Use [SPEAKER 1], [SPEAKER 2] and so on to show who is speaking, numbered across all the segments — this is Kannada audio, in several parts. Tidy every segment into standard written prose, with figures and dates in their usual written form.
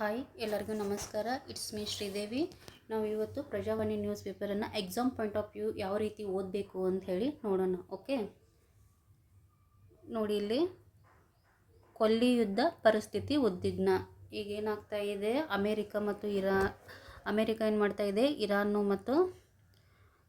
[SPEAKER 1] ಹಾಯ್ ಎಲ್ಲರಿಗೂ ನಮಸ್ಕಾರ. It's me Sridevi. ನಾವು ಇವತ್ತು ಪ್ರಜಾವಾಣಿ ನ್ಯೂಸ್ ಪೇಪರನ್ನು ಎಕ್ಸಾಮ್ ಪಾಯಿಂಟ್ ಆಫ್ ವ್ಯೂ ಯಾವ ರೀತಿ ಓದಬೇಕು ಅಂತ ಹೇಳಿ ನೋಡೋಣ. ಓಕೆ, ನೋಡಿ ಇಲ್ಲಿ ಕೊಲ್ಲಿ ಯುದ್ಧ ಪರಿಸ್ಥಿತಿ ಉದ್ವಿಗ್ನ. ಈಗ ಏನಾಗ್ತಾ ಇದೆ, ಅಮೇರಿಕ ಏನು ಮಾಡ್ತಾ ಇದೆ, ಇರಾನು ಮತ್ತು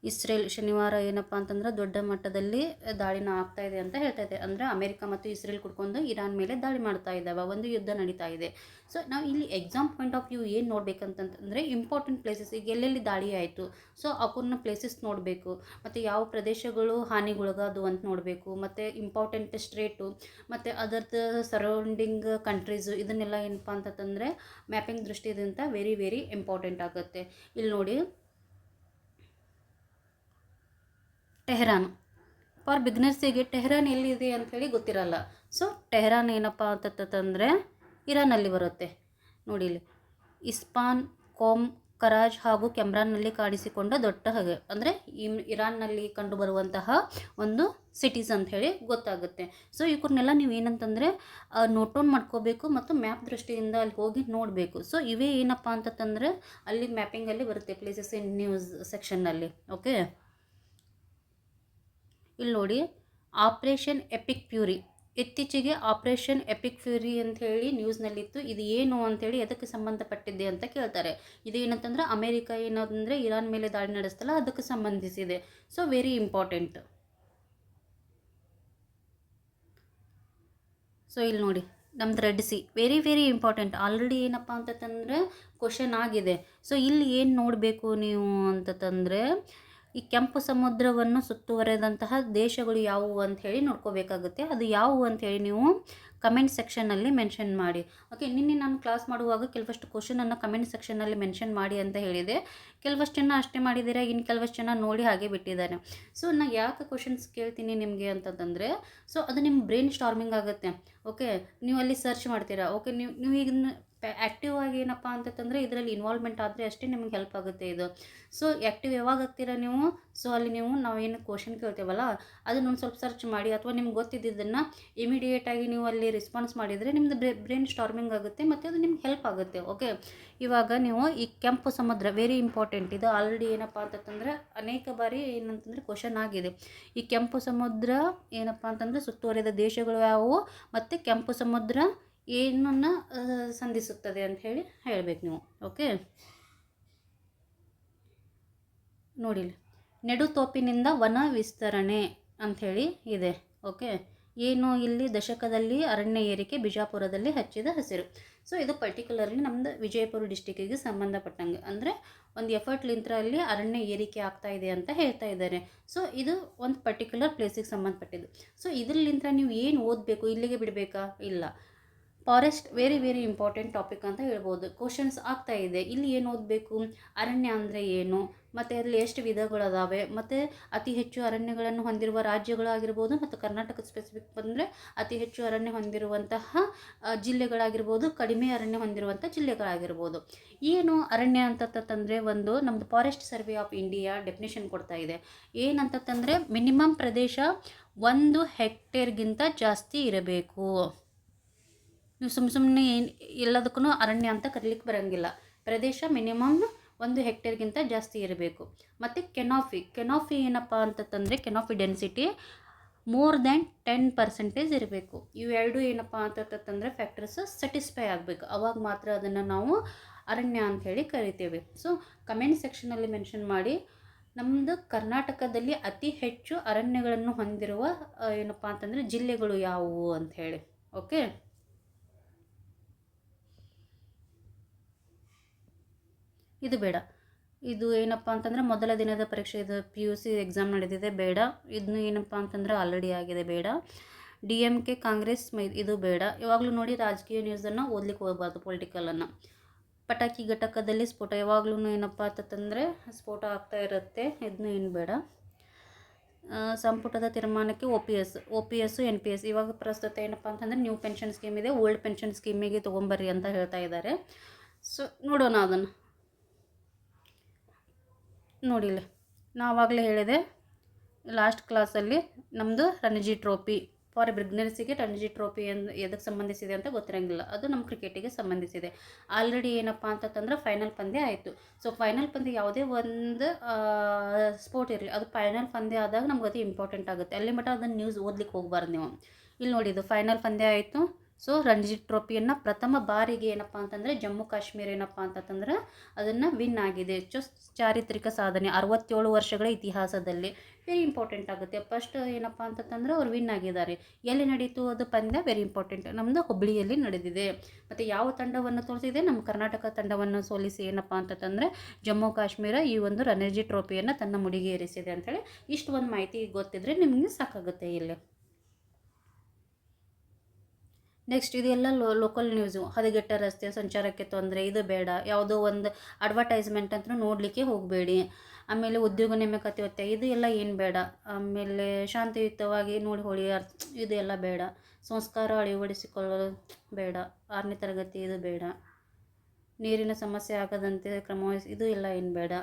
[SPEAKER 1] ಇಸ್ರೇಲ್ ಶನಿವಾರ ಏನಪ್ಪ ಅಂತಂದ್ರೆ ದೊಡ್ಡ ಮಟ್ಟದಲ್ಲಿ ದಾಳಿನ ಆಗ್ತಾ ಇದೆ ಅಂತ ಹೇಳ್ತಾ ಇದೆ. ಅಂದರೆ ಅಮೇರಿಕ ಮತ್ತು ಇಸ್ರೇಲ್ ಕುಡ್ಕೊಂಡು ಇರಾನ್ ಮೇಲೆ ದಾಳಿ ಮಾಡ್ತಾ ಇದ್ದಾವೆ, ಒಂದು ಯುದ್ಧ ನಡೀತಾ ಇದೆ. ಸೊ ನಾವು ಇಲ್ಲಿ ಎಕ್ಸಾಮ್ ಪಾಯಿಂಟ್ ಆಫ್ ವ್ಯೂ ಏನು ನೋಡ್ಬೇಕಂತಂದರೆ ಇಂಪಾರ್ಟೆಂಟ್ ಪ್ಲೇಸಸ್, ಈಗ ಎಲ್ಲೆಲ್ಲಿ ದಾಳಿ ಆಯಿತು, ಸೊ ಅವನ್ನ ಪ್ಲೇಸಸ್ ನೋಡಬೇಕು, ಮತ್ತು ಯಾವ ಪ್ರದೇಶಗಳು ಹಾನಿಗೊಳಗಾದು ಅಂತ ನೋಡಬೇಕು, ಮತ್ತು ಇಂಪಾರ್ಟೆಂಟ್ ಸ್ಟ್ರೇಟು ಮತ್ತು ಅದರದ್ದು ಸರೌಂಡಿಂಗ್ ಕಂಟ್ರೀಸು, ಇದನ್ನೆಲ್ಲ ಏನಪ್ಪ ಅಂತಂದರೆ ಮ್ಯಾಪಿಂಗ್ ದೃಷ್ಟಿಯಿಂದ ವೆರಿ ವೆರಿ ಇಂಪಾರ್ಟೆಂಟ್ ಆಗುತ್ತೆ. ಇಲ್ಲಿ ನೋಡಿ, ಟೆಹರಾನ್ ಫಾರ್ ಬಿಗ್ನರ್ಸಿಗೆ ಟೆಹರಾನ್ ಎಲ್ಲಿದೆ ಅಂಥೇಳಿ ಗೊತ್ತಿರಲ್ಲ. ಸೊ ಟೆಹರಾನ್ ಏನಪ್ಪ ಅಂತಂದರೆ ಇರಾನಲ್ಲಿ ಬರುತ್ತೆ. ನೋಡಿ ಇಲ್ಲಿ ಇಸ್ಫಾನ್, ಕೋಮ್, ಕರಾಜ್ ಹಾಗೂ ಕೆಮ್ರಾನ್ನಲ್ಲಿ ಕಾಣಿಸಿಕೊಂಡ ದೊಡ್ಡ ಹಗೆ, ಅಂದರೆ ಇರಾನ್ನಲ್ಲಿ ಕಂಡುಬರುವಂತಹ ಒಂದು ಸಿಟೀಸ್ ಅಂತ ಹೇಳಿ ಗೊತ್ತಾಗುತ್ತೆ. ಸೊ ಇವನ್ನೆಲ್ಲ ನೀವು ಏನಂತಂದರೆ ನೋಟ್ ಡೌನ್ ಮಾಡ್ಕೋಬೇಕು ಮತ್ತು ಮ್ಯಾಪ್ ದೃಷ್ಟಿಯಿಂದ ಅಲ್ಲಿ ಹೋಗಿ ನೋಡಬೇಕು. ಸೊ ಇವೇ ಏನಪ್ಪ ಅಂತಂದರೆ ಅಲ್ಲಿ ಮ್ಯಾಪಿಂಗಲ್ಲಿ ಬರುತ್ತೆ, ಪ್ಲೇಸಸ್ ಇನ್ ನ್ಯೂಸ್ ಸೆಕ್ಷನ್ನಲ್ಲಿ. ಓಕೆ, ಇಲ್ಲಿ ನೋಡಿ ಆಪ್ರೇಷನ್ ಎಪಿಕ್ ಫ್ಯೂರಿ. ಇತ್ತೀಚೆಗೆ ಆಪ್ರೇಷನ್ ಎಪಿಕ್ ಫ್ಯೂರಿ ಅಂತ ಹೇಳಿ ನ್ಯೂಸ್ನಲ್ಲಿತ್ತು. ಇದು ಏನು ಅಂಥೇಳಿ ಎದಕ್ಕೆ ಸಂಬಂಧಪಟ್ಟಿದೆ ಅಂತ ಕೇಳ್ತಾರೆ. ಇದು ಏನಂತಂದ್ರೆ ಅಮೇರಿಕ ಏನಂದರೆ ಇರಾನ್ ಮೇಲೆ ದಾಳಿ ನಡೆಸ್ತಲ್ಲ, ಅದಕ್ಕೆ ಸಂಬಂಧಿಸಿದೆ. So very important. ಸೊ ಇಲ್ಲಿ ನೋಡಿ ನಮ್ದು red C very very important. Already ಏನಪ್ಪ ಅಂತಂದರೆ ಕ್ವಶನ್ ಆಗಿದೆ. ಸೊ ಇಲ್ಲಿ ಏನು ನೋಡಬೇಕು ನೀವು ಅಂತಂದರೆ ಈ ಕೆಂಪು ಸಮುದ್ರವನ್ನು ಸುತ್ತುವರೆದಂತಹ ದೇಶಗಳು ಯಾವುವು ಅಂತ ಹೇಳಿ ನೋಡ್ಕೋಬೇಕಾಗುತ್ತೆ. ಅದು ಯಾವುವು ಅಂಥೇಳಿ ನೀವು ಕಮೆಂಟ್ ಸೆಕ್ಷನ್ನಲ್ಲಿ ಮೆನ್ಷನ್ ಮಾಡಿ. ಓಕೆ, ನಿನ್ನೆ ನಾನು ಕ್ಲಾಸ್ ಮಾಡುವಾಗ ಕೆಲವಷ್ಟು ಕ್ವಶನನ್ನು ಕಮೆಂಟ್ ಸೆಕ್ಷನ್ನಲ್ಲಿ ಮೆನ್ಷನ್ ಮಾಡಿ ಅಂತ ಹೇಳಿದೆ. ಕೆಲವಷ್ಟು ಜನ ಅಷ್ಟೇ ಮಾಡಿದ್ದೀರಾ, ಇನ್ನು ಕೆಲವಷ್ಟು ಜನ ನೋಡಿ ಹಾಗೆ ಬಿಟ್ಟಿದ್ದಾರೆ. ಸೊ ನಾನು ಯಾಕೆ ಕ್ವಶನ್ಸ್ ಕೇಳ್ತೀನಿ ನಿಮಗೆ ಅಂತಂದರೆ, ಸೊ ಅದು ನಿಮ್ಮ ಬ್ರೈನ್ ಸ್ಟಾರ್ಮಿಂಗ್ ಆಗುತ್ತೆ. ಓಕೆ, ನೀವು ಅಲ್ಲಿ ಸರ್ಚ್ ಮಾಡ್ತೀರಾ. ಓಕೆ, ನೀವು ಈಗ ಆ್ಯಕ್ಟಿವ್ ಆಗಿ ಏನಪ್ಪ ಅಂತಂದರೆ ಇದರಲ್ಲಿ ಇನ್ವಾಲ್ವ್ಮೆಂಟ್ ಆದರೆ ಅಷ್ಟೇ ನಿಮಗೆ ಹೆಲ್ಪ್ ಆಗುತ್ತೆ ಇದು. ಸೊ ಆ್ಯಕ್ಟಿವ್ ಯಾವಾಗ ಆಗ್ತೀರಾ ನೀವು, ಸೊ ಅಲ್ಲಿ ನಾವೇನು ಕ್ವಶನ್ ಕೇಳ್ತೇವಲ್ಲ ಅದನ್ನ ಒಂದು ಸ್ವಲ್ಪ ಸರ್ಚ್ ಮಾಡಿ, ಅಥವಾ ನಿಮ್ಗೆ ಗೊತ್ತಿದ್ದನ್ನು ಇಮಿಡಿಯೇಟಾಗಿ ನೀವು ಅಲ್ಲಿ ರೆಸ್ಪಾನ್ಸ್ ಮಾಡಿದರೆ ನಿಮ್ಮದು ಬ್ರೈನ್ ಸ್ಟಾರ್ಮಿಂಗ್ ಆಗುತ್ತೆ ಮತ್ತು ಅದು ನಿಮ್ಗೆ ಹೆಲ್ಪ್ ಆಗುತ್ತೆ. ಓಕೆ, ಇವಾಗ ನೀವು ಈ ಕೆಂಪು ಸಮುದ್ರ ವೆರಿ ಇಂಪಾರ್ಟೆಂಟ್. ಇದು ಆಲ್ರೆಡಿ ಏನಪ್ಪ ಅಂತಂದರೆ ಅನೇಕ ಬಾರಿ ಏನಂತಂದರೆ ಕ್ವಶನ್ ಆಗಿದೆ. ಈ ಕೆಂಪು ಸಮುದ್ರ ಏನಪ್ಪ ಅಂತಂದರೆ ಸುತ್ತುವರಿದ ದೇಶಗಳು ಯಾವುವು ಮತ್ತು ಕೆಂಪು ಸಮುದ್ರ ಏನನ್ನು ಸಂಧಿಸುತ್ತದೆ ಅಂತ ಹೇಳಬೇಕು ನೀವು. ಓಕೆ, ನೋಡಿಲಿ ನೆಡುತೋಪಿನಿಂದ ವನ ವಿಸ್ತರಣೆ ಅಂಥೇಳಿ ಇದೆ. ಓಕೆ, ಏನು ಇಲ್ಲಿ ದಶಕದಲ್ಲಿ ಅರಣ್ಯ ಏರಿಕೆ ಬಿಜಾಪುರದಲ್ಲಿ ಹಚ್ಚಿದ ಹಸಿರು. ಸೊ ಇದು ಪರ್ಟಿಕ್ಯುಲರ್ಲಿ ನಮ್ಮದು ವಿಜಯಪುರ ಡಿಸ್ಟಿಕ್ಕಿಗೆ ಸಂಬಂಧಪಟ್ಟಂಗೆ, ಅಂದರೆ ಒಂದು ಎಫರ್ಟ್ಲಿಂತ್ರ ಅಲ್ಲಿ ಅರಣ್ಯ ಏರಿಕೆ ಆಗ್ತಾ ಇದೆ ಅಂತ ಹೇಳ್ತಾ ಇದ್ದಾರೆ. ಸೊ ಇದು ಒಂದು ಪರ್ಟಿಕ್ಯುಲರ್ ಪ್ಲೇಸಿಗೆ ಸಂಬಂಧಪಟ್ಟಿದ್ದು. ಸೊ ಇದರಲ್ಲಿಂದ ನೀವು ಏನು ಓದಬೇಕು, ಇಲ್ಲಿಗೆ ಬಿಡಬೇಕಾ? ಇಲ್ಲ, forest very very important topic ಅಂತ ಹೇಳ್ಬೋದು. ಕ್ವಶನ್ಸ್ ಆಗ್ತಾ ಇದೆ. ಇಲ್ಲಿ ಏನು ಓದಬೇಕು, ಅರಣ್ಯ ಅಂದರೆ ಏನು, ಮತ್ತು ಅದರಲ್ಲಿ ಎಷ್ಟು ವಿಧಗಳದಾವೆ, ಮತ್ತು ಅತಿ ಹೆಚ್ಚು ಅರಣ್ಯಗಳನ್ನು ಹೊಂದಿರುವ ರಾಜ್ಯಗಳಾಗಿರ್ಬೋದು, ಮತ್ತು ಕರ್ನಾಟಕ ಸ್ಪೆಸಿಫಿಕ್ ಬಂದರೆ ಅತಿ ಹೆಚ್ಚು ಅರಣ್ಯ ಹೊಂದಿರುವಂತಹ ಜಿಲ್ಲೆಗಳಾಗಿರ್ಬೋದು, ಕಡಿಮೆ ಅರಣ್ಯ ಹೊಂದಿರುವಂಥ ಜಿಲ್ಲೆಗಳಾಗಿರ್ಬೋದು. ಏನು ಅರಣ್ಯ ಅಂತಂತಂದರೆ ಒಂದು ನಮ್ಮದು forest survey of India definition ಕೊಡ್ತಾ ಇದೆ. ಏನಂತಂದರೆ ಮಿನಿಮಮ್ ಪ್ರದೇಶ 1 ಹೆಕ್ಟೇರ್ಗಿಂತ ಜಾಸ್ತಿ ಇರಬೇಕು. ನೀವು ಸುಮ್ಮನೆ ಎಲ್ಲದಕ್ಕೂ ಅರಣ್ಯ ಅಂತ ಕರೀಲಿಕ್ಕೆ ಬರೋಂಗಿಲ್ಲ. ಪ್ರದೇಶ ಮಿನಿಮಮ್ 1 ಹೆಕ್ಟೇರ್ಗಿಂತ ಜಾಸ್ತಿ ಇರಬೇಕು. ಮತ್ತು ಕೆನಾಫಿ ಏನಪ್ಪ ಅಂತಂದರೆ ಕೆನಾಫಿ ಡೆನ್ಸಿಟಿ ಮೋರ್ ದ್ಯಾನ್ 10% ಇರಬೇಕು. ಇವೆರಡು ಏನಪ್ಪ ಅಂತಂದರೆ ಫ್ಯಾಕ್ಟರ್ಸ್ ಸ್ಯಾಟಿಸ್ಫೈ ಆಗಬೇಕು, ಅವಾಗ ಮಾತ್ರ ಅದನ್ನು ನಾವು ಅರಣ್ಯ ಅಂಥೇಳಿ ಕರಿತೇವೆ. ಸೊ ಕಮೆಂಟ್ ಸೆಕ್ಷನಲ್ಲಿ ಮೆನ್ಷನ್ ಮಾಡಿ ನಮ್ಮದು ಕರ್ನಾಟಕದಲ್ಲಿ ಅತಿ ಹೆಚ್ಚು ಅರಣ್ಯಗಳನ್ನು ಹೊಂದಿರುವ ಏನಪ್ಪ ಅಂತಂದರೆ ಜಿಲ್ಲೆಗಳು ಯಾವುವು ಅಂಥೇಳಿ. ಓಕೆ, ಇದು ಬೇಡ. ಇದು ಏನಪ್ಪ ಅಂತಂದರೆ ಮೊದಲ ದಿನದ ಪರೀಕ್ಷೆ, ಇದು PUC ಎಕ್ಸಾಮ್ ನಡೆದಿದೆ, ಬೇಡ. ಇದನ್ನು ಏನಪ್ಪ ಅಂತಂದರೆ ಆಲ್ರೆಡಿ ಆಗಿದೆ, ಬೇಡ. DMK ಕಾಂಗ್ರೆಸ್ ಇದು ಬೇಡ. ಯಾವಾಗಲೂ ನೋಡಿ ರಾಜಕೀಯ ನ್ಯೂಸನ್ನು ಓದ್ಲಿಕ್ಕೆ ಹೋಗಬಾರ್ದು, ಪೊಲಿಟಿಕಲನ್ನು. ಪಟಾಕಿ ಘಟಕದಲ್ಲಿ ಸ್ಫೋಟ, ಯಾವಾಗಲೂ ಏನಪ್ಪ ಅಂತಂದರೆ ಸ್ಫೋಟ ಆಗ್ತಾ ಇರುತ್ತೆ, ಇದನ್ನು ಏನು ಬೇಡ. ಸಂಪುಟದ ತೀರ್ಮಾನಕ್ಕೆ OPS NPS ಇವಾಗ ಪ್ರಸ್ತುತ ಏನಪ್ಪ ಅಂತಂದರೆ ನ್ಯೂ ಪೆನ್ಷನ್ ಸ್ಕೀಮ್ ಇದೆ, ಓಲ್ಡ್ ಪೆನ್ಷನ್ ಸ್ಕೀಮಿಗೆ ತೊಗೊಂಬರ್ರಿ ಅಂತ ಹೇಳ್ತಾ ಇದ್ದಾರೆ. ಸೊ ನೋಡೋಣ ಅದನ್ನು. ನೋಡಿಲ್ಲ, ನಾವಾಗಲೇ ಹೇಳಿದೆ ಲಾಸ್ಟ್ ಕ್ಲಾಸಲ್ಲಿ ನಮ್ಮದು ರಣಜಿ ಟ್ರೋಫಿ ಫಾರ್ ಬಿಗ್ನರ್ಸಿಗೆ ರಣಜಿ ಟ್ರೋಫಿ ಎದಕ್ಕೆ ಸಂಬಂಧಿಸಿದೆ ಅಂತ ಗೊತ್ತಿರೋಂಗಿಲ್ಲ, ಅದು ನಮ್ಮ ಕ್ರಿಕೆಟಿಗೆ ಸಂಬಂಧಿಸಿದೆ. ಆಲ್ರೆಡಿ ಏನಪ್ಪ ಅಂತಂದ್ರೆ ಫೈನಲ್ ಪಂದ್ಯ ಆಯಿತು. ಸೊ ಫೈನಲ್ ಪಂದ್ಯ ಯಾವುದೇ ಒಂದು ಸ್ಪೋರ್ಟ್ ಇರಲಿ, ಅದು ಫೈನಲ್ ಪಂದ್ಯ ಆದಾಗ ನಮ್ಗೆ ಅದು ಇಂಪಾರ್ಟೆಂಟ್ ಆಗುತ್ತೆ. ಅಲ್ಲಿ ಮಟ್ಟ ಅದನ್ನು ನ್ಯೂಸ್ ಓದ್ಲಿಕ್ಕೆ ಹೋಗ್ಬಾರ್ದು ನೀವು. ಇಲ್ಲಿ ನೋಡಿ, ಇದು ಫೈನಲ್ ಪಂದ್ಯ ಆಯಿತು. ಸೊ ರಣಜಿ ಟ್ರೋಫಿಯನ್ನು ಪ್ರಥಮ ಬಾರಿಗೆ ಏನಪ್ಪ ಅಂತಂದರೆ ಜಮ್ಮು ಕಾಶ್ಮೀರ ಏನಪ್ಪ ಅಂತಂದ್ರೆ ಅದನ್ನು ವಿನ್ ಆಗಿದೆ. ಚಾರಿತ್ರಿಕ ಸಾಧನೆ 67 ವರ್ಷಗಳ ಇತಿಹಾಸದಲ್ಲಿ ವೆರಿ ಇಂಪಾರ್ಟೆಂಟ್ ಆಗುತ್ತೆ. ಫಸ್ಟ್ ಏನಪ್ಪ ಅಂತಂದ್ರೆ ಅವ್ರು ವಿನ್ ಆಗಿದ್ದಾರೆ. ಎಲ್ಲಿ ನಡೀತು ಅದು ಪಂದ್ಯ, ವೆರಿ ಇಂಪಾರ್ಟೆಂಟ್. ನಮ್ಮದು ಹುಬ್ಬಳ್ಳಿಯಲ್ಲಿ ನಡೆದಿದೆ. ಮತ್ತು ಯಾವ ತಂಡವನ್ನು ತೋರಿಸಿದೆ, ನಮ್ಮ ಕರ್ನಾಟಕ ತಂಡವನ್ನು ಸೋಲಿಸಿ ಏನಪ್ಪ ಅಂತಂದರೆ ಜಮ್ಮು ಕಾಶ್ಮೀರ ಈ ಒಂದು ರಣಜಿ ಟ್ರೋಫಿಯನ್ನು ತನ್ನ ಮುಡಿಗೇರಿಸಿದೆ ಅಂಥೇಳಿ ಇಷ್ಟು ಒಂದು ಮಾಹಿತಿ ಗೊತ್ತಿದ್ರೆ ನಿಮಗೆ ಸಾಕಾಗುತ್ತೆ ಇಲ್ಲಿ. ನೆಕ್ಸ್ಟ್ ಇದೆಲ್ಲ ಲೋಕಲ್ ನ್ಯೂಸು. ಹದಗೆಟ್ಟ ರಸ್ತೆ ಸಂಚಾರಕ್ಕೆ ತೊಂದರೆ, ಇದು ಬೇಡ. ಯಾವುದೋ ಒಂದು ಅಡ್ವರ್ಟೈಸ್ಮೆಂಟ್ ಅಂತ ನೋಡಲಿಕ್ಕೆ ಹೋಗಬೇಡಿ. ಆಮೇಲೆ ಉದ್ಯೋಗ ನೇಮಕಾತಿ ಒತ್ತಾಯ, ಇದು ಎಲ್ಲ ಏನು ಬೇಡ. ಆಮೇಲೆ ಶಾಂತಿಯುತವಾಗಿ ನೋಡಿ ಹೊಳಿ, ಇದು ಎಲ್ಲ ಬೇಡ. ಸಂಸ್ಕಾರ ಅಳವಡಿಸಿಕೊಳ್ಳಲು ಬೇಡ. 6ನೇ ತರಗತಿ, ಇದು ಬೇಡ. ನೀರಿನ ಸಮಸ್ಯೆ ಆಗದಂತೆ ಕ್ರಮ, ಇದು ಎಲ್ಲ ಏನು ಬೇಡ.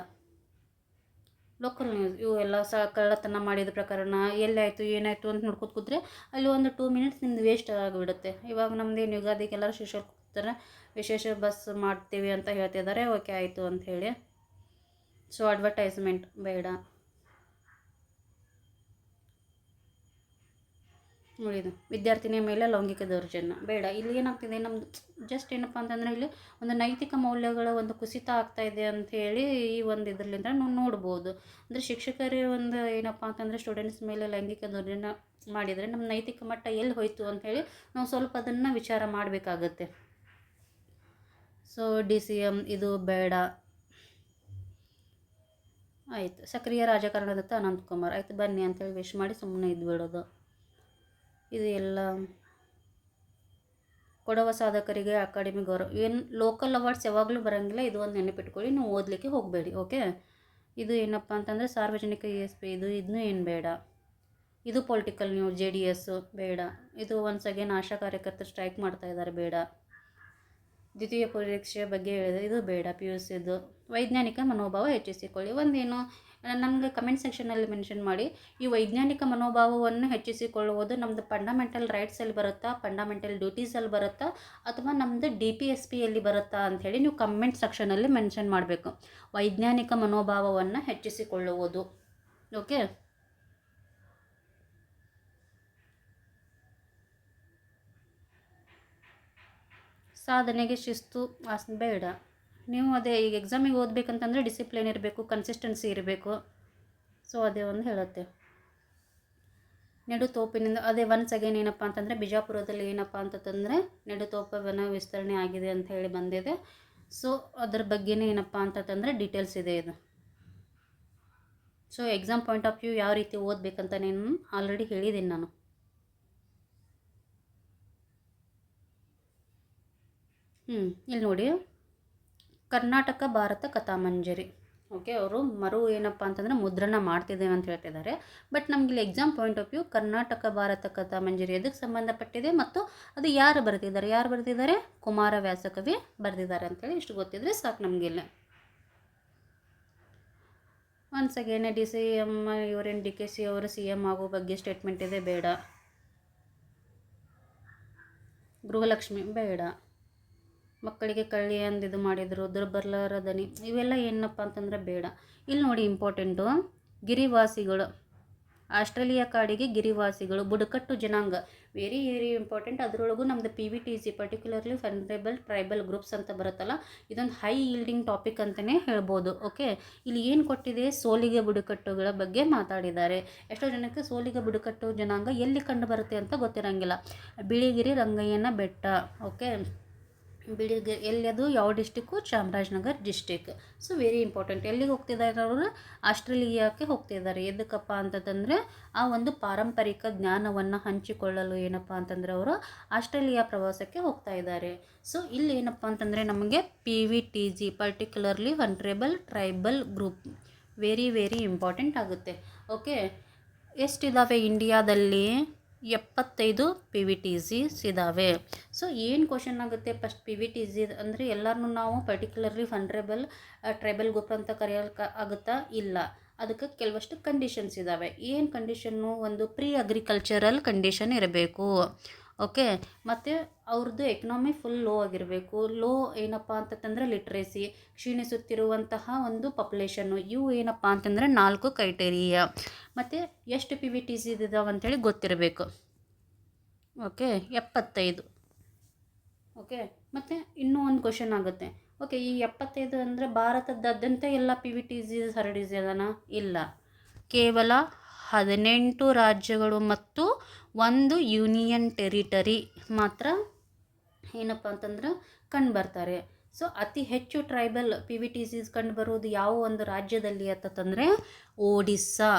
[SPEAKER 1] ಲೋಕಲ್ ನ್ಯೂಸ್ ಇವು ಎಲ್ಲ ಕಳ್ಳತನ ಮಾಡಿದ ಪ್ರಕರಣ ಎಲ್ಲಿ ಆಯಿತು ಏನಾಯಿತು ಅಂತ ನೋಡ್ಕೊತ ಕೂತ್ರೆ ಅಲ್ಲಿ ಒಂದು 2 ಮಿನಿಟ್ಸ್ ನಿಮ್ದು ವೇಸ್ಟ್ ಆಗಿಬಿಡುತ್ತೆ. ಇವಾಗ ನಮ್ಮದೇನು ಯುಗಾದಿಗೆ ಎಲ್ಲರೂ ಶಿಷ್ಯರು ಕೂಗ್ತಾರೆ, ವಿಶೇಷ ಬಸ್ ಮಾಡ್ತೀವಿ ಅಂತ ಹೇಳ್ತಿದ್ದಾರೆ. ಓಕೆ ಆಯಿತು ಅಂಥೇಳಿ. ಸೊ ಅಡ್ವರ್ಟೈಸ್ಮೆಂಟ್ ಬೇಡ. ನೋಡಿದು ವಿದ್ಯಾರ್ಥಿನಿಯ ಮೇಲೆ ಲೈಂಗಿಕ ದೌರ್ಜನ್ಯ ಬೇಡ. ಇಲ್ಲಿ ಏನಾಗ್ತಿದೆ, ನಮ್ಮದು ಜಸ್ಟ್ ಏನಪ್ಪ ಅಂತಂದರೆ ಇಲ್ಲಿ ಒಂದು ನೈತಿಕ ಮೌಲ್ಯಗಳ ಒಂದು ಕುಸಿತ ಆಗ್ತಾ ಇದೆ ಅಂಥೇಳಿ ಈ ಒಂದು ಇದರಲ್ಲಿಂದ ನಾವು ನೋಡ್ಬೋದು. ಅಂದರೆ ಶಿಕ್ಷಕರೇ ಒಂದು ಏನಪ್ಪ ಅಂತಂದರೆ ಸ್ಟೂಡೆಂಟ್ಸ್ ಮೇಲೆ ಲೈಂಗಿಕ ದೌರ್ಜನ್ಯ ಮಾಡಿದರೆ ನಮ್ಮ ನೈತಿಕ ಮಟ್ಟ ಎಲ್ಲಿ ಹೋಯಿತು ಅಂಥೇಳಿ ನಾವು ಸ್ವಲ್ಪ ಅದನ್ನು ವಿಚಾರ ಮಾಡಬೇಕಾಗತ್ತೆ. ಸೊ DCM ಇದು ಬೇಡ. ಆಯಿತು. ಸಕ್ರಿಯ ರಾಜಕಾರಣದತ್ತ ಅನಂತಕುಮಾರ್ ಆಯಿತು ಬನ್ನಿ ಅಂಥೇಳಿ ವಿಶ್ ಮಾಡಿ ಸುಮ್ಮನೆ ಇದ್ಬಿಡೋದು. ಇದು ಎಲ್ಲ ಕೊಡವ ಸಾಧಕರಿಗೆ ಅಕಾಡೆಮಿ ಗೌರವ. ಏನು ಲೋಕಲ್ ಅವಾರ್ಡ್ಸ್ ಯಾವಾಗಲೂ ಬರೋಂಗಿಲ್ಲ, ಇದು ಒಂದು ನೆನಪಿಟ್ಕೊಳ್ಳಿ. ನೀವು ಓದಲಿಕ್ಕೆ ಹೋಗಬೇಡಿ. ಓಕೆ. ಇದು ಏನಪ್ಪ ಅಂತಂದರೆ ಸಾರ್ವಜನಿಕ ESP, ಇದನ್ನೂ ಏನು ಬೇಡ. ಇದು ಪೊಲಿಟಿಕಲ್ ನ್ಯೂಸ್, JDS ಬೇಡ. ಇದು ಒನ್ಸ್ ಅಗೇನ್ ಆಶಾ ಕಾರ್ಯಕರ್ತರು ಸ್ಟ್ರೈಕ್ ಮಾಡ್ತಾ ಇದ್ದಾರೆ, ಬೇಡ. ದ್ವಿತೀಯ ಪರೀಕ್ಷೆಯ ಬಗ್ಗೆ ಹೇಳಿದೆ, ಇದು ಬೇಡ. PUC ಇದು. ವೈಜ್ಞಾನಿಕ ಮನೋಭಾವ ಹೆಚ್ಚಿಸಿಕೊಳ್ಳಿ. ಒಂದೇನು ನಮಗೆ ಕಮೆಂಟ್ ಸೆಕ್ಷನಲ್ಲಿ ಮೆನ್ಷನ್ ಮಾಡಿ, ಈ ವೈಜ್ಞಾನಿಕ ಮನೋಭಾವವನ್ನು ಹೆಚ್ಚಿಸಿಕೊಳ್ಳುವುದು ನಮ್ಮದು ಫಂಡಮೆಂಟಲ್ ರೈಟ್ಸಲ್ಲಿ ಬರುತ್ತಾ, ಫಂಡಮೆಂಟಲ್ ಡ್ಯೂಟೀಸಲ್ಲಿ ಬರುತ್ತಾ, ಅಥವಾ ನಮ್ಮದು DPSPಯಲ್ಲಿ ಬರುತ್ತಾ ಅಂಥೇಳಿ ನೀವು ಕಮೆಂಟ್ ಸೆಕ್ಷನಲ್ಲಿ ಮೆನ್ಷನ್ ಮಾಡಬೇಕು. ವೈಜ್ಞಾನಿಕ ಮನೋಭಾವವನ್ನು ಹೆಚ್ಚಿಸಿಕೊಳ್ಳುವುದು. ಓಕೆ. ಸಾಧನೆಗೆ ಶಿಸ್ತು ಬೇಡ. ನೀವು ಅದೇ ಈಗ ಎಕ್ಸಾಮಿಗೆ ಓದಬೇಕಂತಂದರೆ ಡಿಸಿಪ್ಲಿನ್ ಇರಬೇಕು, ಕನ್ಸಿಸ್ಟೆನ್ಸಿ ಇರಬೇಕು. ಸೊ ಅದೇ ಒಂದು ಹೇಳುತ್ತೆ. ನೆಡುತೋಪಿನಿಂದ ಅದೇ ಒನ್ಸ್ ಅಗೇನ್ ಏನಪ್ಪ ಅಂತಂದರೆ ಬಿಜಾಪುರದಲ್ಲಿ ಏನಪ್ಪ ಅಂತಂದರೆ ನೆಡುತೋಪವನ ವಿಸ್ತರಣೆ ಆಗಿದೆ ಅಂತ ಹೇಳಿ ಬಂದಿದೆ. ಸೊ ಅದ್ರ ಬಗ್ಗೆನೇ ಏನಪ್ಪ ಅಂತಂದರೆ ಡೀಟೇಲ್ಸ್ ಇದೆ ಇದು. So exam point of view ಯಾವ ರೀತಿ ಓದಬೇಕಂತ ನಾನು ಆಲ್ರೆಡಿ ಹೇಳಿದ್ದೀನಿ ನಾನು. ಇಲ್ಲಿ ನೋಡಿ, ಕರ್ನಾಟಕ ಭಾರತ ಕಥಾಮಂಜರಿ. ಓಕೆ, ಅವರು ಏನಪ್ಪ ಅಂತಂದರೆ ಮುದ್ರಣ ಮಾಡ್ತಿದ್ದೇವೆ ಅಂತ ಹೇಳ್ತಿದ್ದಾರೆ. ಬಟ್ ನಮ್ಗೆ ಇಲ್ಲಿ exam point of view Karnataka Bharata Kathamanjari ಅದಕ್ಕೆ ಸಂಬಂಧಪಟ್ಟಿದೆ ಮತ್ತು ಅದು ಯಾರು ಬರೆದಿದ್ದಾರೆ, ಕುಮಾರ ವ್ಯಾಸಕವಿ ಬರೆದಿದ್ದಾರೆ ಅಂತೇಳಿ ಇಷ್ಟು ಗೊತ್ತಿದ್ರೆ ಸಾಕು ನಮಗಿಲ್ಲ. ಒನ್ಸ್ ಅಗೇನ್ DCM ಇವರೇನು DKC ಅವರು CM ಆಗೋ ಬಗ್ಗೆ ಸ್ಟೇಟ್ಮೆಂಟ್ ಇದೆ, ಬೇಡ. ಗೃಹಲಕ್ಷ್ಮಿ ಬೇಡ. ಮಕ್ಕಳಿಗೆ ಕಳ್ಳಿ ಅಂದು ಇದು ಮಾಡಿದರು, ದುರ್ಬಲರ ದನಿ, ಇವೆಲ್ಲ ಏನಪ್ಪ ಅಂತಂದರೆ ಬೇಡ. ಇಲ್ಲಿ ನೋಡಿ ಇಂಪಾರ್ಟೆಂಟು, ಗಿರಿವಾಸಿಗಳು, ಆಸ್ಟ್ರೇಲಿಯಾ ಕಾಡಿಗೆ ಗಿರಿವಾಸಿಗಳು, ಬುಡಕಟ್ಟು ಜನಾಂಗ, ವೆರಿ ವೆರಿ ಇಂಪಾರ್ಟೆಂಟ್. ಅದರೊಳಗೂ ನಮ್ಮದು PVTC particularly vulnerable tribal groups ಅಂತ ಬರುತ್ತಲ್ಲ, ಇದೊಂದು ಹೈ ಈಲ್ಡಿಂಗ್ ಟಾಪಿಕ್ ಅಂತಲೇ ಹೇಳ್ಬೋದು. ಓಕೆ, ಇಲ್ಲಿ ಏನು ಕೊಟ್ಟಿದೆ, ಸೋಲಿಗ ಬುಡಕಟ್ಟುಗಳ ಬಗ್ಗೆ ಮಾತಾಡಿದ್ದಾರೆ. ಎಷ್ಟೋ ಜನಕ್ಕೆ ಸೋಲಿಗ ಬುಡಕಟ್ಟು ಜನಾಂಗ ಎಲ್ಲಿ ಕಂಡು ಬರುತ್ತೆ ಅಂತ ಗೊತ್ತಿರೋಂಗಿಲ್ಲ. ಬಿಳಿಗಿರಿ ರಂಗಯ್ಯನ ಬೆಟ್ಟ. ಓಕೆ, ಬಿಳಿಗಿರಿ ಎಲ್ಲಿದು, ಯಾವ district, Chamarajanagar district. So very important. ಎಲ್ಲಿಗೆ ಹೋಗ್ತಿದ್ದಾರೆ ಅವರು, ಆಸ್ಟ್ರೇಲಿಯಾಕ್ಕೆ ಹೋಗ್ತಿದ್ದಾರೆ. ಎದಕ್ಕಪ್ಪ ಅಂತಂದರೆ ಆ ಒಂದು ಪಾರಂಪರಿಕ ಜ್ಞಾನವನ್ನು ಹಂಚಿಕೊಳ್ಳಲು ಏನಪ್ಪ ಅಂತಂದರೆ ಅವರು ಆಸ್ಟ್ರೇಲಿಯಾ ಪ್ರವಾಸಕ್ಕೆ ಹೋಗ್ತಾ ಇದ್ದಾರೆ. ಸೊ ಇಲ್ಲಿ ಏನಪ್ಪ ಅಂತಂದರೆ ನಮಗೆ PVTG particularly vulnerable tribal group very very important ಆಗುತ್ತೆ. ಓಕೆ, ಎಷ್ಟಿದ್ದಾವೆ ಇಂಡಿಯಾದಲ್ಲಿ, 75 PVTCs ಇದ್ದಾವೆ. ಸೊ ಏನು ಕ್ವಶನ್ ಆಗುತ್ತೆ, ಫಸ್ಟ್ PVTC ಅಂದರೆ ಎಲ್ಲರನ್ನೂ ನಾವು ಪರ್ಟಿಕ್ಯುಲರ್ಲಿ ವಲ್ನರೇಬಲ್ ಟ್ರೈಬಲ್ ಗ್ರೂಪ್ ಅಂತ ಕರೆಯೋಕೆ ಆಗುತ್ತಾ, ಇಲ್ಲ. ಅದಕ್ಕೆ ಕೆಲವಷ್ಟು ಕಂಡೀಷನ್ಸ್ ಇದ್ದಾವೆ. ಏನು ಕಂಡೀಷನ್ನು? ಒಂದು ಪ್ರೀ ಅಗ್ರಿಕಲ್ಚರಲ್ ಕಂಡೀಷನ್ ಇರಬೇಕು. ಓಕೆ, ಮತ್ತು ಅವ್ರದ್ದು ಎಕನಾಮಿ ಫುಲ್ ಲೋ ಆಗಿರಬೇಕು. ಲೋ ಏನಪ್ಪ ಅಂತಂದರೆ ಲಿಟ್ರೇಸಿ, ಕ್ಷೀಣಿಸುತ್ತಿರುವಂತಹ ಒಂದು ಪಾಪ್ಯುಲೇಷನ್ನು, ಇವು ಏನಪ್ಪ ಅಂತಂದರೆ 4 ಕ್ರೈಟೇರಿಯಾ. ಮತ್ತು ಎಷ್ಟು PVTs ಇದಾವೆ ಅಂತೇಳಿ ಗೊತ್ತಿರಬೇಕು. ಓಕೆ, 75. ಓಕೆ, ಮತ್ತು ಇನ್ನೂ ಒಂದು ಕ್ವಶನ್ ಆಗುತ್ತೆ. ಓಕೆ, ಈ 75 ಅಂದರೆ ಭಾರತದಾದ್ಯಂತ ಎಲ್ಲ PVTs ಹರಡಿದೆನಾ? ಇಲ್ಲ, ಕೇವಲ 18 ರಾಜ್ಯಗಳು ಮತ್ತು 1 ಯೂನಿಯನ್ ಟೆರಿಟರಿ ಮಾತ್ರ ಏನಪ್ಪ ಅಂತಂದ್ರೆ ಕಂಡು ಬರ್ತಾರೆ. ಸೊ ಅತಿ ಹೆಚ್ಚು ಟ್ರೈಬಲ್ PVTs ಕಂಡು ಬರೋದು ಯಾವ ಒಂದು ರಾಜ್ಯದಲ್ಲಿ ಅಂತಂದರೆ Odisha.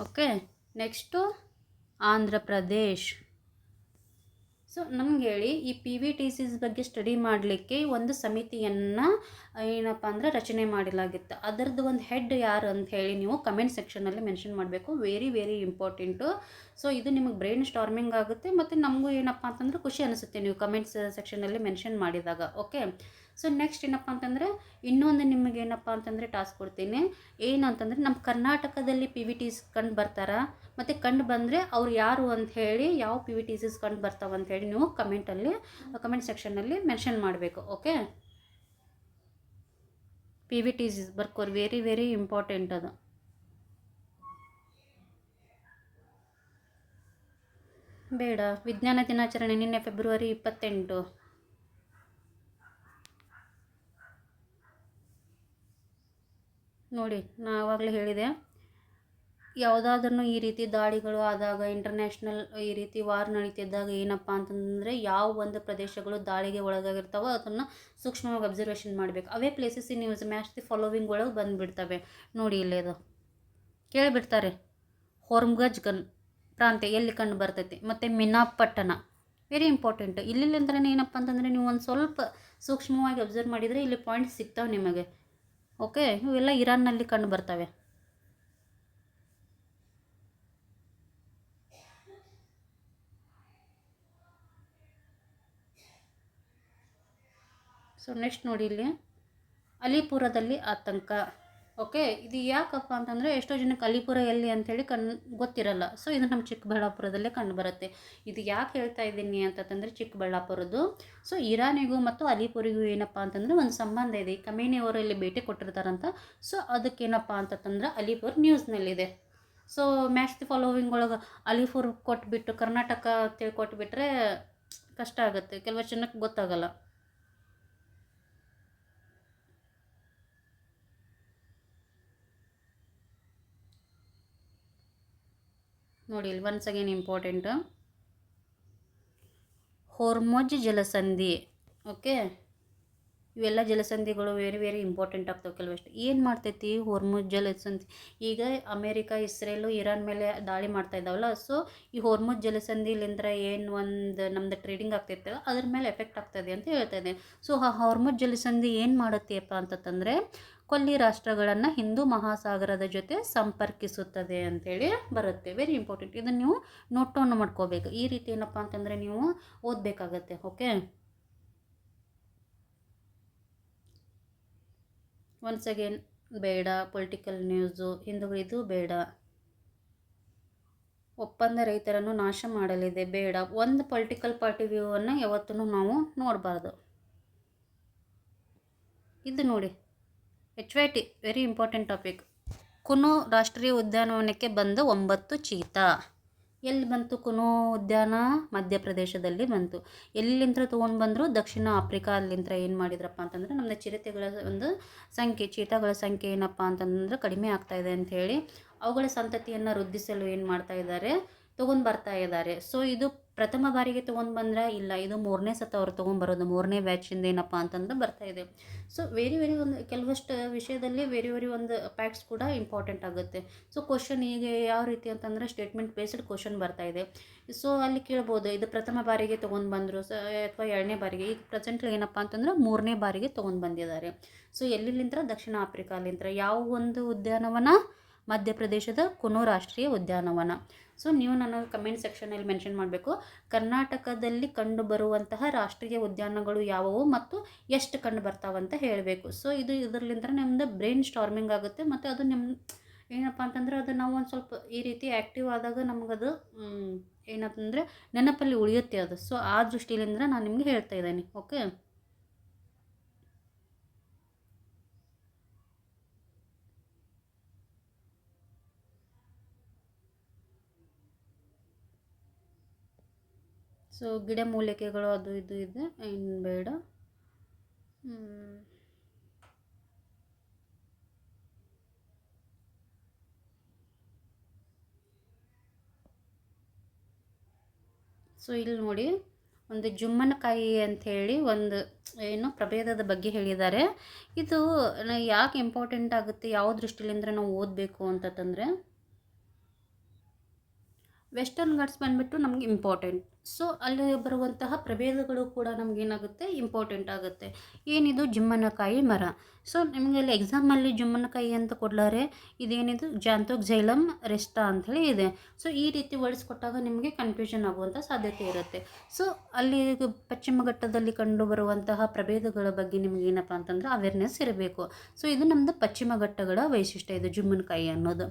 [SPEAKER 1] Okay, next Andhra Pradesh. So ನಮ್ಗೆ ಹೇಳಿ, ಈ PVTs ಬಗ್ಗೆ ಸ್ಟಡಿ ಮಾಡಲಿಕ್ಕೆ ಒಂದು ಸಮಿತಿಯನ್ನು ಏನಪ್ಪ ಅಂದರೆ ರಚನೆ ಮಾಡಲಾಗಿತ್ತು. ಅದರದ್ದು ಒಂದು ಹೆಡ್ ಯಾರು ಅಂತ ಹೇಳಿ ನೀವು ಕಮೆಂಟ್ ಸೆಕ್ಷನಲ್ಲಿ ಮೆನ್ಷನ್ ಮಾಡಬೇಕು. Very very important. ಸೊ ಇದು ನಿಮಗೆ ಬ್ರೈನ್ ಸ್ಟಾರ್ಮಿಂಗ್ ಆಗುತ್ತೆ ಮತ್ತು ನಮಗೂ ಏನಪ್ಪ ಅಂತಂದರೆ ಖುಷಿ ಅನಿಸುತ್ತೆ ನೀವು ಕಮೆಂಟ್ಸ್ ಸೆಕ್ಷನಲ್ಲಿ ಮೆನ್ಷನ್ ಮಾಡಿದಾಗ. ಓಕೆ, ಸೊ ನೆಕ್ಸ್ಟ್ ಏನಪ್ಪ ಅಂತಂದರೆ ಇನ್ನೊಂದು ನಿಮಗೆ ಏನಪ್ಪ ಅಂತಂದರೆ ಟಾಸ್ಕ್ ಕೊಡ್ತೀನಿ. ಏನಂತಂದರೆ ನಮ್ಮ ಕರ್ನಾಟಕದಲ್ಲಿ PVTs ಕಂಡು ಬರ್ತಾರಾ, ಮತ್ತು ಕಂಡು ಬಂದರೆ ಅವ್ರು ಯಾರು ಅಂತ ಹೇಳಿ, ಯಾವ PVTs ಕಂಡು ಬರ್ತಾವೆ ಅಂತ ಹೇಳಿ ನೀವು ಕಮೆಂಟ್ ಸೆಕ್ಷನ್ನಲ್ಲಿ ಮೆನ್ಷನ್ ಮಾಡಬೇಕು. ಓಕೆ, PVTs ಬರ್ಕೋರಿ, ವೆರಿ ವೆರಿ ಇಂಪಾರ್ಟೆಂಟ್ ಅದು. ಬೇಡ, ವಿಜ್ಞಾನ ದಿನಾಚರಣೆ ನಿನ್ನೆ ಫೆಬ್ರವರಿ 28. ನೋಡಿ, ನಾ ಆವಾಗಲೇ ಹೇಳಿದೆ, ಯಾವುದಾದ್ರೂ ಈ ರೀತಿ ದಾಳಿಗಳು ಆದಾಗ, ಇಂಟರ್ನ್ಯಾಷನಲ್ ಈ ರೀತಿ ವಾರ್ ನಡೀತಿದ್ದಾಗ ಏನಪ್ಪ ಅಂತಂದರೆ ಯಾವ ಒಂದು ಪ್ರದೇಶಗಳು ದಾಳಿಗೆ ಒಳಗಾಗಿರ್ತಾವೋ ಅದನ್ನು ಸೂಕ್ಷ್ಮವಾಗಿ ಅಬ್ಸರ್ವೇಷನ್ ಮಾಡಬೇಕು. ಅವೇ places news match the following ಒಳಗೆ ಬಂದುಬಿಡ್ತವೆ. ನೋಡಿ ಇಲ್ಲೇ ಅದು ಕೇಳಿಬಿಡ್ತಾರೆ. ಹೊರ್ಮುಗಜ್ ಗನ್ ಪ್ರಾಂತ್ಯ ಎಲ್ಲಿ ಕಂಡು ಬರ್ತೈತಿ, ಮತ್ತು ಮಿನಾಪಟ್ಟಣ ವೆರಿ ಇಂಪಾರ್ಟೆಂಟ್. ಇಲ್ಲಿಂದ್ರೆ ಏನಪ್ಪ ಅಂತಂದರೆ ನೀವು ಒಂದು ಸ್ವಲ್ಪ ಸೂಕ್ಷ್ಮವಾಗಿ ಅಬ್ಸರ್ವ್ ಮಾಡಿದರೆ ಇಲ್ಲಿ ಪಾಯಿಂಟ್ಸ್ ಸಿಗ್ತಾವೆ ನಿಮಗೆ. ಓಕೆ, ಇವೆಲ್ಲ ಇರಾನ್ನಲ್ಲಿ ಕಂಡು ಬರ್ತವೆ. ಸೊ ನೆಕ್ಸ್ಟ್ ನೋಡಿ, ಇಲ್ಲಿ ಅಲಿಪುರದಲ್ಲಿ ಆತಂಕ. ಓಕೆ, ಇದು ಯಾಕಪ್ಪ ಅಂತಂದರೆ ಎಷ್ಟೋ ಜನಕ್ಕೆ ಅಲಿಪುರ ಎಲ್ಲಿ ಅಂಥೇಳಿ ಗೊತ್ತಿರಲ್ಲ. ಸೊ ಇದು ನಮ್ಮ ಚಿಕ್ಕಬಳ್ಳಾಪುರದಲ್ಲೇ ಕಂಡು ಬರುತ್ತೆ. ಇದು ಯಾಕೆ ಹೇಳ್ತಾ ಇದ್ದೀನಿ ಅಂತಂದರೆ ಚಿಕ್ಕಬಳ್ಳಾಪುರದ್ದು. ಸೊ ಇರಾನಿಗೂ ಮತ್ತು ಅಲಿಪುರಿಗೂ ಏನಪ್ಪ ಅಂತಂದರೆ ಒಂದು ಸಂಬಂಧ ಇದೆ. ಈ ಕಮೇನಿ ಅವರು ಇಲ್ಲಿ ಭೇಟಿ ಕೊಟ್ಟಿರ್ತಾರಂತ. ಸೊ ಅದಕ್ಕೇನಪ್ಪ ಅಂತಂದ್ರೆ Alipur ನ್ಯೂಸ್ನಲ್ಲಿದೆ. So match the following ಒಳಗೆ ಅಲಿಪುರ್ ಕೊಟ್ಬಿಟ್ಟು ಕರ್ನಾಟಕ ಅಂತೇಳಿ ಕೊಟ್ಬಿಟ್ರೆ ಕಷ್ಟ ಆಗುತ್ತೆ, ಕೆಲವಷ್ಟು ಜನಕ್ಕೆ ಗೊತ್ತಾಗಲ್ಲ. ನೋಡಿ ಇಲ್ಲಿ ಒನ್ಸ್ ಅಗೇನ್ ಇಂಪಾರ್ಟೆಂಟ್, ಹೊರ್ಮುಜ್ ಜಲಸಂಧಿ. ಓಕೆ, ಇವೆಲ್ಲ ಜಲಸಂಧಿಗಳು ವೆರಿ ವೆರಿ ಇಂಪಾರ್ಟೆಂಟ್ ಆಗ್ತವೆ ಕೆಲವಷ್ಟು. ಏನು ಮಾಡ್ತೈತಿ ಹೊರ್ಮುಜ್ ಜಲಸಂಧಿ? ಈಗ ಅಮೇರಿಕಾ, ಇಸ್ರೇಲು, ಇರಾನ್ ಮೇಲೆ ದಾಳಿ ಮಾಡ್ತಾ ಇದ್ದಾವಲ್ಲ. ಸೊ ಈ ಹೊರ್ಮುಜ್ ಜಲಸಂಧಿಲಿಂದ ಏನು ಒಂದು ನಮ್ದು ಟ್ರೇಡಿಂಗ್ ಆಗ್ತೈತೆ ಅದ್ರ ಮೇಲೆ ಎಫೆಕ್ಟ್ ಆಗ್ತದೆ ಅಂತ ಹೇಳ್ತಾ ಇದೆ. ಸೊ ಆ ಹೊರ್ಮುಜ್ ಜಲಸಂಧಿ ಏನು ಮಾಡುತ್ತೆಪ್ಪ ಅಂತಂದರೆ ಕೊಲ್ಲಿ ರಾಷ್ಟ್ರಗಳನ್ನು ಹಿಂದೂ ಮಹಾಸಾಗರದ ಜೊತೆ ಸಂಪರ್ಕಿಸುತ್ತದೆ ಅಂತೇಳಿ ಬರುತ್ತೆ. Very important. ಇದನ್ನು ನೀವು ನೋಟ್ ಡೌನ್ ಮಾಡ್ಕೋಬೇಕು. ಈ ರೀತಿ ಏನಪ್ಪ ಅಂತಂದರೆ ನೀವು ಓದಬೇಕಾಗತ್ತೆ. ಓಕೆ, ಒನ್ಸ್ ಅಗೇನ್ ಬೇಡ. ಪೊಲಿಟಿಕಲ್ ನ್ಯೂಸು ಹಿಂದುಳಿದು ಬೇಡ. ಒಪ್ಪಂದ ರೈತರನ್ನು ನಾಶ ಮಾಡಲಿದೆ ಬೇಡ. ಒಂದು ಪೊಲಿಟಿಕಲ್ ಪಾರ್ಟಿ ವ್ಯೂವನ್ನು ಯಾವತ್ತೂ ನಾವು ನೋಡಬಾರ್ದು. ಇದು ನೋಡಿ HYT ವೆರಿ ಇಂಪಾರ್ಟೆಂಟ್ ಟಾಪಿಕ್. ಕುನು ರಾಷ್ಟ್ರೀಯ ಉದ್ಯಾನವನಕ್ಕೆ ಬಂದ 9 ಚೀತಾ. ಎಲ್ಲಿ ಬಂತು ಕುನು ಉದ್ಯಾನ? ಮಧ್ಯಪ್ರದೇಶದಲ್ಲಿ ಬಂತು. ಎಲ್ಲಿಂದ ತೊಗೊಂಡು ಬಂದರು? ದಕ್ಷಿಣ ಆಫ್ರಿಕಾಲಿಂದ. ಏನು ಮಾಡಿದ್ರಪ್ಪ ಅಂತಂದರೆ ನಮ್ಮದು ಚಿರತೆಗಳ ಒಂದು ಸಂಖ್ಯೆ, ಚೀತಾಗಳ ಸಂಖ್ಯೆ ಏನಪ್ಪ ಅಂತಂದ್ರೆ ಕಡಿಮೆ ಆಗ್ತಾಯಿದೆ ಅಂಥೇಳಿ ಅವುಗಳ ಸಂತತಿಯನ್ನು ವೃದ್ಧಿಸಲು ಏನು ಮಾಡ್ತಾ ಇದ್ದಾರೆ, ತೊಗೊಂಡು ಬರ್ತಾ ಇದ್ದಾರೆ. ಸೊ ಇದು ಪ್ರಥಮ ಬಾರಿಗೆ ತೊಗೊಂಡು ಬಂದ್ರೆ ಇಲ್ಲ, ಇದು 3ನೇ ಸತ ಅವ್ರು ತೊಗೊಂಡ್ಬರೋದು, 3ನೇ ಬ್ಯಾಚಿಂದ ಏನಪ್ಪ ಅಂತಂದ್ರೆ ಬರ್ತಾಯಿದೆ. ಸೊ ವೆರಿ ವೆರಿ ಒಂದು ಕೆಲವಷ್ಟು ವಿಷಯದಲ್ಲಿ ವೆರಿ ವೆರಿ ಒಂದು ಫ್ಯಾಕ್ಟ್ಸ್ ಕೂಡ ಇಂಪಾರ್ಟೆಂಟ್ ಆಗುತ್ತೆ. ಸೊ ಕ್ವಶನ್ ಈಗ ಯಾವ ರೀತಿ ಅಂತಂದರೆ ಸ್ಟೇಟ್ಮೆಂಟ್ ಬೇಸ್ಡ್ ಕ್ವಶನ್ ಬರ್ತಾಯಿದೆ. ಸೊ ಅಲ್ಲಿ ಕೇಳ್ಬೋದು ಇದು ಪ್ರಥಮ ಬಾರಿಗೆ ತೊಗೊಂಡು ಬಂದರು ಅಥವಾ 2ನೇ ಬಾರಿಗೆ. ಈಗ ಪ್ರೆಸೆಂಟ್ಲಿ ಏನಪ್ಪ ಅಂತಂದ್ರೆ 3ನೇ ಬಾರಿಗೆ ತೊಗೊಂಡು ಬಂದಿದ್ದಾರೆ. ಸೊ ಎಲ್ಲಿಂದ? ದಕ್ಷಿಣ ಆಫ್ರಿಕಾಲಿಂದ. ಯಾವ ಒಂದು ಉದ್ಯಾನವನ? ಮಧ್ಯಪ್ರದೇಶದ ಕುನು ರಾಷ್ಟ್ರೀಯ ಉದ್ಯಾನವನ. ಸೊ ನೀವು ನನಗೆ ಕಮೆಂಟ್ ಸೆಕ್ಷನಲ್ಲಿ ಮೆನ್ಷನ್ ಮಾಡಬೇಕು ಕರ್ನಾಟಕದಲ್ಲಿ ಕಂಡು ಬರುವಂತಹ ರಾಷ್ಟ್ರೀಯ ಉದ್ಯಾನಗಳು ಯಾವುವು ಮತ್ತು ಎಷ್ಟು ಕಂಡು ಬರ್ತಾವಂತ ಹೇಳಬೇಕು. ಸೊ ಇದರಲ್ಲಿಂದ ನಮ್ಮದು ಬ್ರೈನ್ ಸ್ಟಾರ್ಮಿಂಗ್ ಆಗುತ್ತೆ ಮತ್ತು ಅದು ನಿಮ್ಮ ಏನಪ್ಪ ಅಂತಂದ್ರೆ ಅದು ನಾವು ಒಂದು ಸ್ವಲ್ಪ ಈ ರೀತಿ ಆ್ಯಕ್ಟಿವ್ ಆದಾಗ ನಮಗದು ಏನಂತಂದರೆ ನೆನಪಲ್ಲಿ ಉಳಿಯುತ್ತೆ ಅದು. ಸೊ ಆ ದೃಷ್ಟಿಯಿಂದ ನಾನು ನಿಮಗೆ ಹೇಳ್ತಾ ಇದ್ದೇನೆ. ಓಕೆ, ಸೊ ಗಿಡಮೂಲಿಕೆಗಳು ಅದು ಇದು ಇದೆ, ಏನು ಬೇಡ. ಸೊ ಇಲ್ಲಿ ನೋಡಿ, ಒಂದು ಜುಮ್ಮನಕಾಯಿ ಅಂಥೇಳಿ ಒಂದು ಏನು ಪ್ರಭೇದದ ಬಗ್ಗೆ ಹೇಳಿದ್ದಾರೆ. ಇದು ಯಾಕೆ ಇಂಪಾರ್ಟೆಂಟ್ ಆಗುತ್ತೆ, ಯಾವ ದೃಷ್ಟಿಲಿಂದ ನಾವು ಓದಬೇಕು ಅಂತಂದರೆ, ವೆಸ್ಟರ್ನ್ ಘಾಟ್ಸ್ ಬಂದುಬಿಟ್ಟು ನಮಗೆ ಇಂಪಾರ್ಟೆಂಟ್. ಸೊ ಅಲ್ಲಿ ಬರುವಂತಹ ಪ್ರಭೇದಗಳು ಕೂಡ ನಮಗೇನಾಗುತ್ತೆ, ಇಂಪಾರ್ಟೆಂಟ್ ಆಗುತ್ತೆ. ಏನಿದು ಜುಮ್ಮನಕಾಯಿ ಮರ. ಸೊ ನಿಮಗೆ ಅಲ್ಲಿ ಎಕ್ಸಾಮಲ್ಲಿ ಜುಮ್ಮನಕಾಯಿ ಅಂತ ಕೊಡ್ಲಾರೆ, ಇದೇನಿದು ಜಾಂಥೋಕ್ಸೈಲಮ್ ರೆಸ್ಟಾ ಅಂಥೇಳಿ ಇದೆ. ಸೊ ಈ ರೀತಿ ವರ್ಡ್ಸ್ ಕೊಟ್ಟಾಗ ನಿಮಗೆ ಕನ್ಫ್ಯೂಷನ್ ಆಗುವಂಥ ಸಾಧ್ಯತೆ ಇರುತ್ತೆ. ಸೊ ಅಲ್ಲಿ ಪಶ್ಚಿಮ ಘಟ್ಟದಲ್ಲಿ ಕಂಡು ಬರುವಂತಹ ಪ್ರಭೇದಗಳ ಬಗ್ಗೆ ನಿಮ್ಗೆ ಏನಪ್ಪ ಅಂತಂದ್ರೆ ಅವೇರ್ನೆಸ್ ಇರಬೇಕು. ಸೊ ಇದು ನಮ್ಮದು ಪಶ್ಚಿಮ ಘಟ್ಟಗಳ ವೈಶಿಷ್ಟ್ಯ, ಇದು ಜುಮ್ಮನಕಾಯಿ ಅನ್ನೋದು.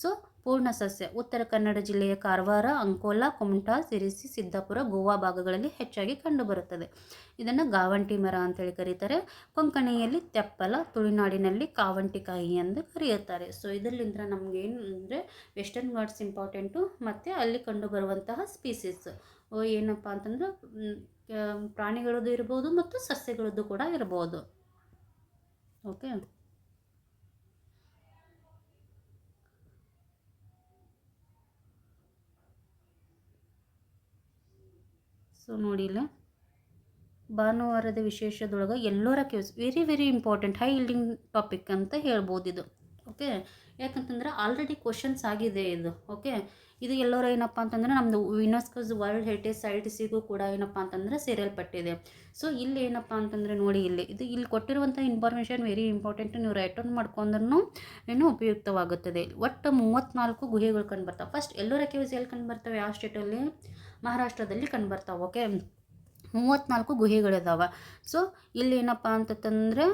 [SPEAKER 1] ಸೊ ಪೂರ್ಣ ಸಸ್ಯ ಉತ್ತರ ಕನ್ನಡ ಜಿಲ್ಲೆಯ ಕಾರವಾರ, ಅಂಕೋಲಾ, ಕುಮಟಾ, ಸಿರಿಸಿ, ಸಿದ್ದಾಪುರ, ಗೋವಾ ಭಾಗಗಳಲ್ಲಿ ಹೆಚ್ಚಾಗಿ ಕಂಡುಬರುತ್ತದೆ. ಇದನ್ನು ಗಾವಂಟಿ ಮರ ಅಂತೇಳಿ ಕರೀತಾರೆ. ಕೊಂಕಣಿಯಲ್ಲಿ ತೆಪ್ಪಲ, ತುಳುನಾಡಿನಲ್ಲಿ ಕಾವಂಟಿಕಾಯಿ ಎಂದು ಕರೆಯುತ್ತಾರೆ. ಸೊ ಇದರಿಂದ ನಮಗೇನು ಅಂದರೆ ವೆಸ್ಟರ್ನ್ ಘಾಟ್ಸ್ ಇಂಪಾರ್ಟೆಂಟು ಮತ್ತು ಅಲ್ಲಿ ಕಂಡುಬರುವಂತಹ ಸ್ಪೀಸೀಸ್ ಏನಪ್ಪ ಅಂತಂದ್ರೆ ಪ್ರಾಣಿಗಳದ್ದು ಇರ್ಬೋದು ಮತ್ತು ಸಸ್ಯಗಳದ್ದು ಕೂಡ ಇರ್ಬೋದು. ಓಕೆ, ಸೊ ನೋಡಿ ಇಲ್ಲ, ಭಾನುವಾರದ ವಿಶೇಷದೊಳಗೆ Ellora caves very important, high yielding topic ಅಂತ ಹೇಳ್ಬೋದು ಇದು. ಓಕೆ, ಯಾಕಂತಂದ್ರೆ ಆಲ್ರೆಡಿ ಕ್ವಶನ್ಸ್ ಆಗಿದೆ ಇದು. ಓಕೆ, ಇದು ಎಲ್ಲೋರ ಏನಪ್ಪ ಅಂತಂದ್ರೆ ನಮ್ಮದು ಯುನೆಸ್ಕೋಸ್ ವರ್ಲ್ಡ್ ಹೆರಿಟೇಜ್ ಸೈಟ್ಸಿಗೂ ಕೂಡ ಏನಪ್ಪ ಅಂತಂದ್ರೆ ಸೇರಲ್ಪಟ್ಟಿದೆ. ಸೊ ಇಲ್ಲಿ ಏನಪ್ಪ ಅಂತಂದರೆ ನೋಡಿ, ಇಲ್ಲಿ ಕೊಟ್ಟಿರುವಂಥ ಇನ್ಫಾರ್ಮೇಷನ್ ವೆರಿ ಇಂಪಾರ್ಟೆಂಟ್. ನೀವು ರೈಟ್ ಡೌನ್ ಮಾಡ್ಕೊಂಡ್ರೂ ಏನೋ ಉಪಯುಕ್ತವಾಗುತ್ತದೆ. ಒಟ್ಟು 34 ಗುಹೆಗಳು ಕಂಡು ಬರ್ತಾವೆ. ಫಸ್ಟ್ ಎಲ್ಲೋರ ಕೇವ್ಸ್ ಎಲ್ಲಿ ಕಂಡು ಬರ್ತವೆ, ಯಾವ ಸ್ಟೇಟಲ್ಲಿ, ಮಹಾರಾಷ್ಟ್ರದಲ್ಲಿ ಕಂಡು ಬರ್ತಾವೆ. ಓಕೆ, 34 ಗುಹೆಗಳಿದಾವೆ. ಸೊ ಇಲ್ಲಿ ಏನಪ್ಪ ಅಂತಂದರೆ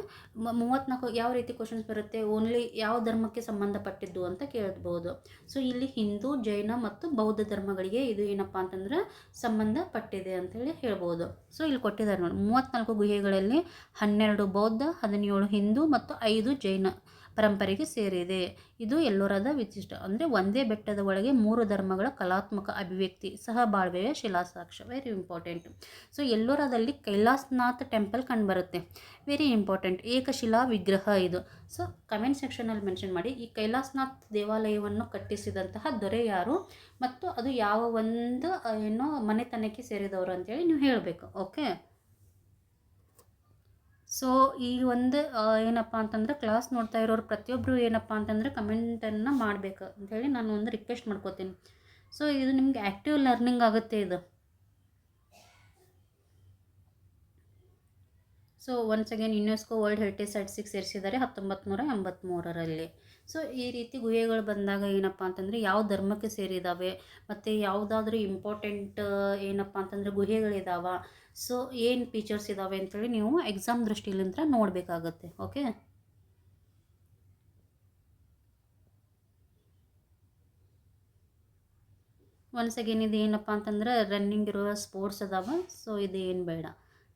[SPEAKER 1] 34 ಯಾವ ರೀತಿ ಕ್ವಶನ್ಸ್ ಬರುತ್ತೆ, ಓನ್ಲಿ ಯಾವ ಧರ್ಮಕ್ಕೆ ಸಂಬಂಧಪಟ್ಟಿದ್ದು ಅಂತ ಕೇಳ್ಬೋದು. ಸೊ ಇಲ್ಲಿ ಹಿಂದೂ, ಜೈನ ಮತ್ತು ಬೌದ್ಧ ಧರ್ಮಗಳಿಗೆ ಇದು ಏನಪ್ಪ ಅಂತಂದ್ರೆ ಸಂಬಂಧಪಟ್ಟಿದೆ ಅಂತೇಳಿ ಹೇಳ್ಬೋದು. ಸೊ ಇಲ್ಲಿ ಕೊಟ್ಟಿದ್ದಾರೆ ನೋಡಿ, 34 ಗುಹೆಗಳಲ್ಲಿ 12 ಬೌದ್ಧ, 17 ಹಿಂದೂ ಮತ್ತು 5 ಜೈನ ಪರಂಪರೆಗೆ ಸೇರಿದೆ. ಇದು ಎಲ್ಲೋರದ ವಿಶಿಷ್ಟ ಅಂದರೆ ಒಂದೇ ಬೆಟ್ಟದ ಒಳಗೆ 3 ಧರ್ಮಗಳ ಕಲಾತ್ಮಕ ಅಭಿವ್ಯಕ್ತಿ, ಸಹಬಾಳ್ವೆಯ ಶಿಲಾಸಾಕ್ಷ್ಯ, ವೆರಿ ಇಂಪಾರ್ಟೆಂಟ್. ಸೊ ಎಲ್ಲೋರದಲ್ಲಿ ಕೈಲಾಸನಾಥ್ ಟೆಂಪಲ್ ಕಂಡುಬರುತ್ತೆ, ವೆರಿ ಇಂಪಾರ್ಟೆಂಟ್, ಏಕಶಿಲಾ ವಿಗ್ರಹ ಇದು. ಸೊ ಕಮೆಂಟ್ ಸೆಕ್ಷನಲ್ಲಿ ಮೆನ್ಷನ್ ಮಾಡಿ, ಈ ಕೈಲಾಸನಾಥ್ ದೇವಾಲಯವನ್ನು ಕಟ್ಟಿಸಿದಂತಹ ದೊರೆ ಯಾರು ಮತ್ತು ಅದು ಯಾವ ಒಂದು ಏನೋ ಮನೆತನಕ್ಕೆ ಸೇರಿದವರು ಅಂತೇಳಿ ನೀವು ಹೇಳಬೇಕು. ಓಕೆ, ಸೊ ಈ ಒಂದು ಏನಪ್ಪ ಅಂತಂದ್ರೆ ಕ್ಲಾಸ್ ನೋಡ್ತಾ ಇರೋರು ಪ್ರತಿಯೊಬ್ಬರು ಏನಪ್ಪ ಅಂತಂದರೆ ಕಮೆಂಟನ್ನು ಮಾಡಬೇಕು ಅಂಥೇಳಿ ನಾನು ಒಂದು ರಿಕ್ವೆಸ್ಟ್ ಮಾಡ್ಕೋತೀನಿ. ಸೊ ಇದು ನಿಮ್ಗೆ ಆ್ಯಕ್ಟಿವ್ ಲರ್ನಿಂಗ್ ಆಗುತ್ತೆ ಇದು. So once again UNESCO world heritage ಸೈಟ್ಸಿಗೆ ಸೇರಿಸಿದ್ದಾರೆ 1983ರಲ್ಲಿ. ಸೊ ಈ ರೀತಿ ಗುಹೆಗಳು ಬಂದಾಗ ಏನಪ್ಪ ಅಂತಂದರೆ ಯಾವ ಧರ್ಮಕ್ಕೆ ಸೇರಿದ್ದಾವೆ ಮತ್ತು ಯಾವುದಾದ್ರೂ ಇಂಪಾರ್ಟೆಂಟ್ ಏನಪ್ಪ ಅಂತಂದರೆ ಗುಹೆಗಳಿದಾವೆ, ಸೊ ಏನು ಫೀಚರ್ಸ್ ಇದ್ದಾವೆ ಅಂತೇಳಿ ನೀವು ಎಕ್ಸಾಮ್ ದೃಷ್ಟಿಲಿಂದ ನೋಡಬೇಕಾಗತ್ತೆ. ಓಕೆ, ಒನ್ಸ್ ಅಗೇನ್ ಇದು ಏನಪ್ಪ ಅಂತಂದ್ರೆ ರನ್ನಿಂಗ್ ಇರುವ ಸ್ಪೋರ್ಟ್ಸ್ ಅದಾವೆ. ಸೊ ಇದು ಏನು ಬೇಡ.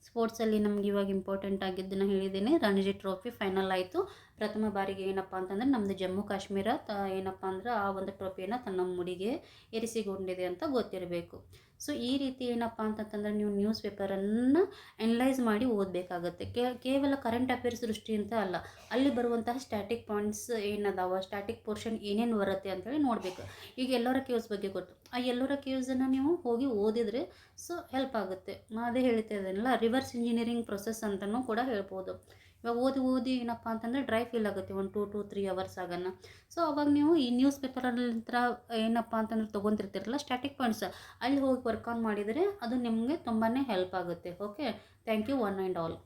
[SPEAKER 1] ಸ್ಪೋರ್ಟ್ಸಲ್ಲಿ ನಮ್ಗೆ ಇವಾಗ ಇಂಪಾರ್ಟೆಂಟ್ ಆಗಿದ್ದನ್ನು ಹೇಳಿದ್ದೇನೆ. ರಣಜಿ ಟ್ರೋಫಿ ಫೈನಲ್ ಆಯಿತು. ಪ್ರಥಮ ಬಾರಿಗೆ ಏನಪ್ಪ ಅಂತಂದರೆ ನಮ್ಮದು ಜಮ್ಮು ಕಾಶ್ಮೀರ ಏನಪ್ಪ ಅಂದ್ರೆ ಆ ಒಂದು ಟ್ರೋಫಿಯನ್ನು ತನ್ನ ಮುಡಿಗೆ ಇರಿಸಿಕೊಂಡಿದೆ ಅಂತ ಗೊತ್ತಿರಬೇಕು. ಸೊ ಈ ರೀತಿ ಏನಪ್ಪ ಅಂತಂತಂದ್ರೆ ನೀವು ನ್ಯೂಸ್ ಪೇಪರನ್ನು ಅನಲೈಸ್ ಮಾಡಿ ಓದಬೇಕಾಗತ್ತೆ. ಕೇವಲ ಕರೆಂಟ್ ಅಫೇರ್ಸ್ ದೃಷ್ಟಿಯಿಂದ ಅಲ್ಲ, ಅಲ್ಲಿ ಬರುವಂತಹ ಸ್ಟ್ಯಾಟಿಕ್ ಪಾಯಿಂಟ್ಸ್ ಏನದಾವ, ಸ್ಟ್ಯಾಟಿಕ್ ಪೋರ್ಷನ್ ಏನೇನು ಬರುತ್ತೆ ಅಂತೇಳಿ ನೋಡಬೇಕು. ಈಗ ಎಲ್ಲರ ಕೇವ್ಸ್ ಬಗ್ಗೆ ಗೊತ್ತು, ಆ ಎಲ್ಲರ ಕೇವ್ಸನ್ನು ನೀವು ಹೋಗಿ ಓದಿದರೆ ಸೊ ಹೆಲ್ಪ್ ಆಗುತ್ತೆ. ನಾನು ಅದೇ ಹೇಳ್ತಾ ಇದ್ದೇನಲ್ಲ, ರಿವರ್ಸ್ ಇಂಜಿನಿಯರಿಂಗ್ ಪ್ರೊಸೆಸ್ ಅಂತಲೂ ಕೂಡ ಹೇಳ್ಬೋದು. ಇವಾಗ ಓದಿ ಏನಪ್ಪ ಅಂತಂದರೆ ಡ್ರೈ ಫೀಲ್ ಆಗುತ್ತೆ 1 2 3 ಅವರ್ಸ್ ಆಗೋಣ. ಸೊ ಅವಾಗ ನೀವು ಈ ನ್ಯೂಸ್ ಪೇಪರಲ್ಲಿ ಏನಪ್ಪ ಅಂತಂದ್ರೆ ತೊಗೊತಿರ್ತಿರಲ್ಲ ಸ್ಟ್ಯಾಟಿಕ್ ಪಾಯಿಂಟ್ಸ್, ಅಲ್ಲಿ ಹೋಗಿ ವರ್ಕ್ ಆನ್ ಮಾಡಿದರೆ ಅದು ನಿಮಗೆ ತುಂಬಾ ಹೆಲ್ಪ್ ಆಗುತ್ತೆ. Okay, thank you one and all.